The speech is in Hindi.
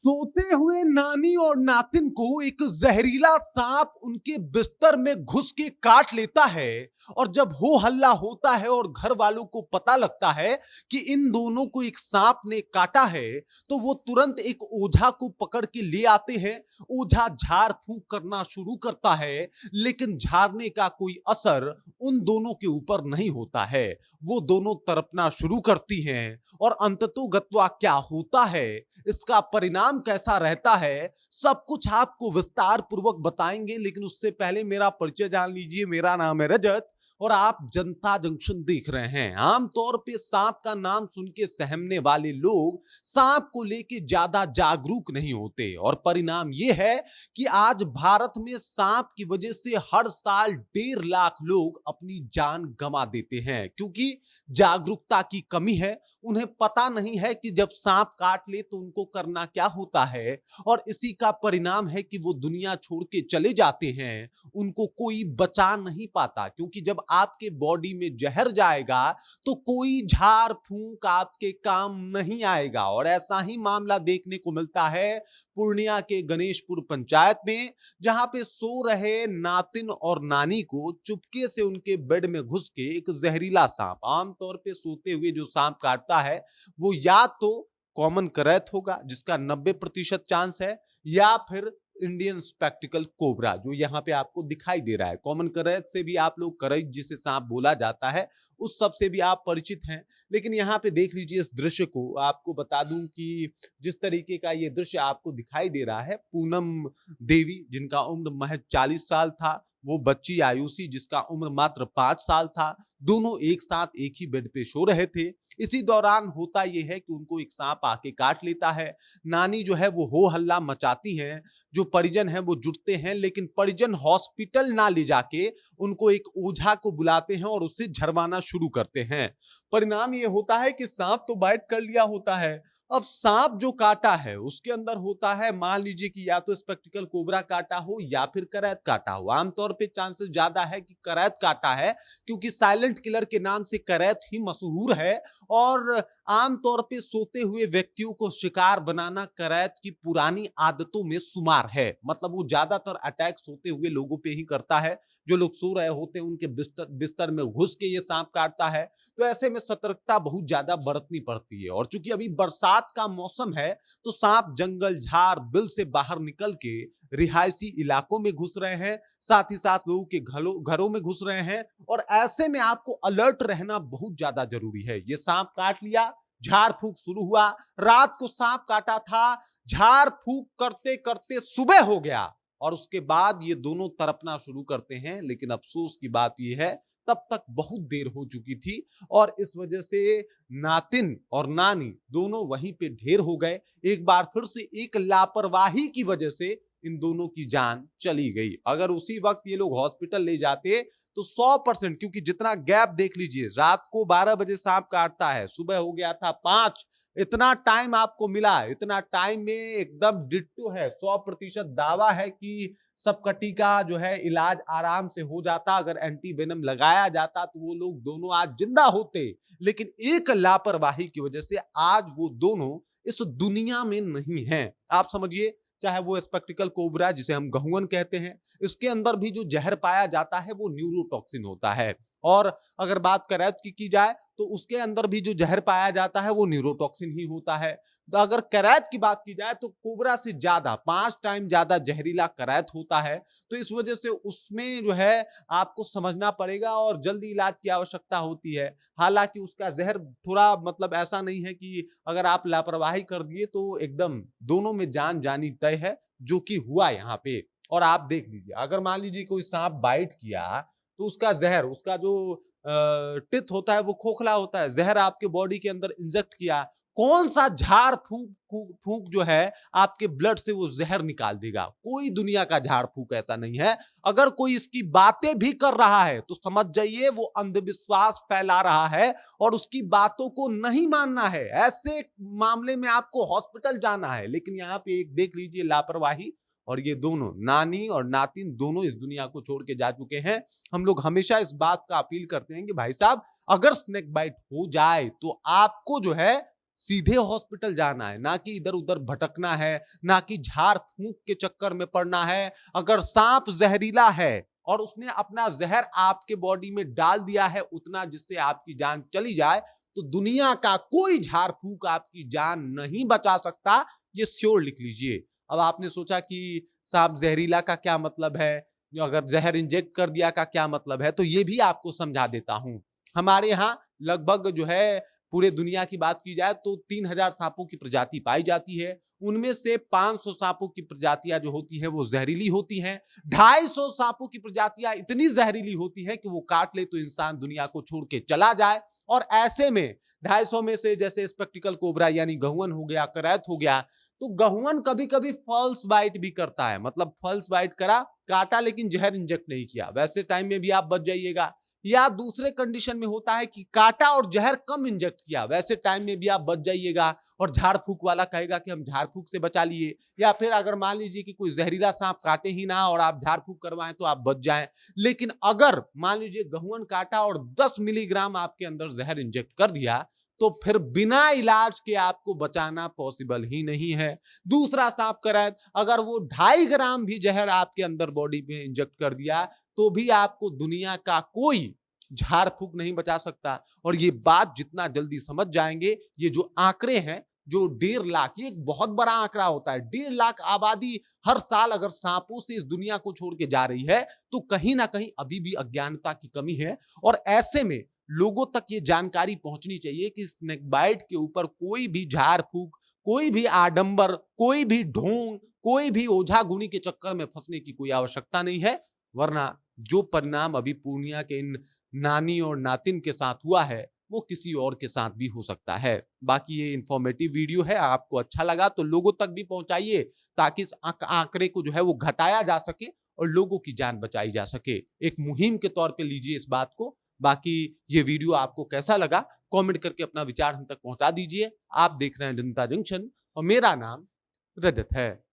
सोते हुए नानी और नातिन को एक जहरीला सांप उनके बिस्तर में घुस के काट लेता है। और जब हो हल्ला होता है और घर वालों को पता लगता है कि इन दोनों को एक सांप ने काटा है, तो वो तुरंत एक ओझा को पकड़ के ले आते हैं। ओझा झाड़ फूंक करना शुरू करता है, लेकिन झाड़ने का कोई असर उन दोनों के ऊपर नहीं होता है। वो दोनों तड़पना शुरू करती हैं और अंततोगत्वा क्या होता है, इसका परिणाम कैसा रहता है, सब कुछ आपको विस्तार पूर्वक बताएंगे। लेकिन उससे पहले मेरा परिचय जान लीजिए। मेरा नाम है रजत और आप जनता जंक्शन देख रहे हैं। आमतौर पे सांप का नाम सुन के सहमने वाले लोग सांप को लेके ज्यादा जागरूक नहीं होते, और परिणाम यह है कि आज भारत में सांप की वजह से हर साल 1.5 लाख लोग अपनी जान गंवा देते हैं, क्योंकि जागरूकता की कमी है। उन्हें पता नहीं है कि जब सांप काट ले तो उनको करना क्या होता है, और इसी का परिणाम है कि वो दुनिया छोड़ के चले जाते हैं। उनको कोई बचा नहीं पाता, क्योंकि जब आपके बॉडी में जहर जाएगा तो कोई झाड़ फूंक आपके काम नहीं आएगा। और ऐसा ही मामला देखने को मिलता है पूर्णिया के गणेशपुर पंचायत में, जहां पे सो रहे नातिन और नानी को चुपके से उनके बेड में घुस के एक जहरीला सांप, आमतौर पे सोते हुए जो सांप काटता है वो या तो कॉमन करैत होगा जिसका 90% चांस है, या फिर इंडियन स्पेक्टिकल कोबरा जो यहाँ पे आपको दिखाई दे रहा है। कॉमन करैत से भी आप लोग, करैत जिसे सांप बोला जाता है, उस सब से भी आप परिचित हैं। लेकिन यहाँ पे देख लीजिए इस दृश्य को। आपको बता दूं कि जिस तरीके का ये दृश्य आपको दिखाई दे रहा है, पूनम देवी जिनका उम्र महज 40 साल था, वो बच्ची आयुषी जिसका उम्र मात्र 5 साल था, दोनों एक साथ एक ही बेड पे सो रहे थे। इसी दौरान होता यह है कि उनको एक सांप आके काट लेता है। नानी जो है वो हो हल्ला मचाती हैं, जो परिजन है वो जुटते हैं, लेकिन परिजन हॉस्पिटल ना ले जाके उनको एक ओझा को बुलाते हैं और उससे झरवाना शुरू करते हैं। परिणाम ये होता है कि सांप तो बाइट कर लिया होता है। अब सांप जो काटा है उसके अंदर होता है, मान लीजिए कि या तो स्पेक्टिकल कोबरा काटा हो या फिर करैत काटा हो। आमतौर पे चांसेस ज्यादा है कि करैत काटा है, क्योंकि साइलेंट किलर के नाम से करैत ही मशहूर है। और आमतौर पे सोते हुए व्यक्तियों को शिकार बनाना करैत की पुरानी आदतों में शुमार है। मतलब वो ज्यादातर अटैक सोते हुए लोगों पे ही करता है। जो लोग सो रहे होते हैं उनके बिस्तर बिस्तर में घुस के ये सांप काटता है। तो ऐसे में सतर्कता बहुत ज्यादा बरतनी पड़ती है। और चूंकि अभी बरसात का मौसम है, तो सांप जंगल झाड़ बिल से बाहर निकल के रिहायशी इलाकों में घुस रहे हैं, साथ ही साथ लोगों के घरों में घुस रहे हैं। और ऐसे में आपको अलर्ट रहना बहुत ज्यादा जरूरी है। ये सांप काट लिया, झाड़ फूंक शुरू हुआ, रात को सांप काटा था, झाड़ फूंक करते करते सुबह हो गया, और उसके बाद ये दोनों तड़पना शुरू करते हैं। लेकिन अफसोस की बात यह है तब तक बहुत देर हो चुकी थी, और इस वजह से नातिन और नानी दोनों वहीं पे ढेर हो गए। एक बार फिर से एक लापरवाही की वजह से इन दोनों की जान चली गई। अगर उसी वक्त ये लोग हॉस्पिटल ले जाते तो 100%, क्योंकि जितना गैप देख लीजिए, रात को 12 बजे सांप काटता है, सुबह हो गया था 5, इतना टाइम आपको मिला। इतना टाइम में एकदम डिट्टो है, 100% दावा है कि सबकटी का जो है इलाज आराम से हो जाता। अगर एंटी वेनम लगाया जाता तो वो लोग दोनों आज जिंदा होते। लेकिन एक लापरवाही की वजह से आज वो दोनों इस दुनिया में नहीं है। आप समझिए, चाहे वो स्पेक्टिकल कोबरा जिसे हम गहुअन कहते हैं, इसके अंदर भी जो जहर पाया जाता है वो न्यूरोटॉक्सिन होता है। और अगर बात करैत की जाए तो उसके अंदर भी जो जहर पाया जाता है वो न्यूरोटॉक्सिन ही होता है। तो अगर करैत की बात की जाए तो कोबरा से ज्यादा, 5 टाइम ज्यादा जहरीला करैत होता है। तो इस वजह से उसमें जो है आपको समझना पड़ेगा और जल्दी इलाज की आवश्यकता होती है। हालांकि उसका जहर थोड़ा, मतलब ऐसा नहीं है कि अगर आप लापरवाही कर दिए तो एकदम दोनों में जान जानी तय है, जो कि हुआ यहाँ पे। और आप देख लीजिए, अगर मान लीजिए कोई सांप बाइट किया तो उसका जहर, उसका जो टिथ होता है वो खोखला होता है। जहर आपके बॉडी के अंदर इंजेक्ट किया, कौन सा झाड़ फूंक फूंक जो है आपके ब्लड से वो जहर निकाल देगा? कोई दुनिया का झाड़ फूंक ऐसा नहीं है। अगर कोई इसकी बातें भी कर रहा है तो समझ जाइए वो अंधविश्वास फैला रहा है, और उसकी बातों को नहीं मानना है। ऐसे मामले में आपको हॉस्पिटल जाना है। लेकिन यहाँ पे एक देख लीजिए लापरवाही, और ये दोनों नानी और नातिन दोनों इस दुनिया को छोड़ के जा चुके हैं। हम लोग हमेशा इस बात का अपील करते हैं कि भाई साहब, अगर स्नेक बाइट हो जाए तो आपको जो है सीधे हॉस्पिटल जाना है, ना कि इधर उधर भटकना है, ना कि झाड़ फूंक के चक्कर में पड़ना है। अगर सांप जहरीला है और उसने अपना जहर आपके बॉडी में डाल दिया है उतना जिससे आपकी जान चली जाए, तो दुनिया का कोई झाड़ फूंक आपकी जान नहीं बचा सकता, ये श्योर लिख लीजिए। अब आपने सोचा कि सांप जहरीला का क्या मतलब है, अगर जहर इंजेक्ट कर दिया का क्या मतलब है, तो ये भी आपको समझा देता हूं। हमारे यहाँ लगभग जो है पूरे दुनिया की बात की जाए तो 3000 सांपों की प्रजाति पाई जाती है। उनमें से 500 सांपों की प्रजातियां जो होती हैं वो जहरीली होती हैं। 250 सांपों की प्रजातियां इतनी जहरीली होती हैं कि वो काट ले तो इंसान दुनिया को छोड़ के चला जाए। और ऐसे में 250 में से जैसे स्पेक्टिकल कोबरा यानी गहुवन हो गया, करैत हो गया, तो गहुवन कभी कभी फॉल्स बाइट भी करता है, मतलब फॉल्स बाइट करा, काटा लेकिन जहर इंजेक्ट नहीं किया, वैसे टाइम में भी आप बच जाइएगा। या दूसरे कंडीशन में होता है कि काटा और जहर कम इंजेक्ट किया, वैसे टाइम में भी आप बच जाइएगा और झाड़ फूक वाला कहेगा कि हम झाड़ फूक से बचा लिए। या फिर अगर मान लीजिए कि कोई जहरीला सांप काटे ही ना और आप झाड़ फूक करवाएं तो आप बच जाएं। लेकिन अगर मान लीजिए गहुवन काटा और 10 मिलीग्राम आपके अंदर जहर इंजेक्ट कर दिया, तो फिर बिना इलाज के आपको बचाना पॉसिबल ही नहीं है। दूसरा सांप करैत, अगर वो 2.5 ग्राम भी जहर आपके अंदर बॉडी में इंजेक्ट कर दिया तो भी आपको दुनिया का कोई झाड़ फूक नहीं बचा सकता। और ये बात जितना जल्दी समझ जाएंगे, ये जो आंकड़े हैं, जो 1.5 लाख, ये एक बहुत बड़ा आंकड़ा होता है। 1.5 लाख आबादी हर साल अगर सांपों से इस दुनिया को छोड़ के जा रही है, तो कहीं ना कहीं अभी भी अज्ञानता की कमी है। और ऐसे में लोगों तक ये जानकारी पहुंचनी चाहिए कि स्नेक बाइट के ऊपर कोई भी झाड़ फूक, कोई भी आडंबर, कोई भी ढोंग, कोई भी ओझा गुनी के चक्कर में फंसने की कोई आवश्यकता नहीं है। वरना जो परिणाम अभी पूर्णिया के इन नानी और नातिन के साथ हुआ है, वो किसी और के साथ भी हो सकता है। बाकी ये इंफॉर्मेटिव वीडियो है, आपको अच्छा लगा तो लोगों तक भी पहुंचाइए, ताकि इस आंकड़े को जो है वो घटाया जा सके और लोगों की जान बचाई जा सके। एक मुहिम के तौर पे लीजिए इस बात को। बाकी ये वीडियो आपको कैसा लगा, कमेंट करके अपना विचार हम तक पहुंचा दीजिए। आप देख रहे हैं जनता जंक्शन और मेरा नाम रजत है।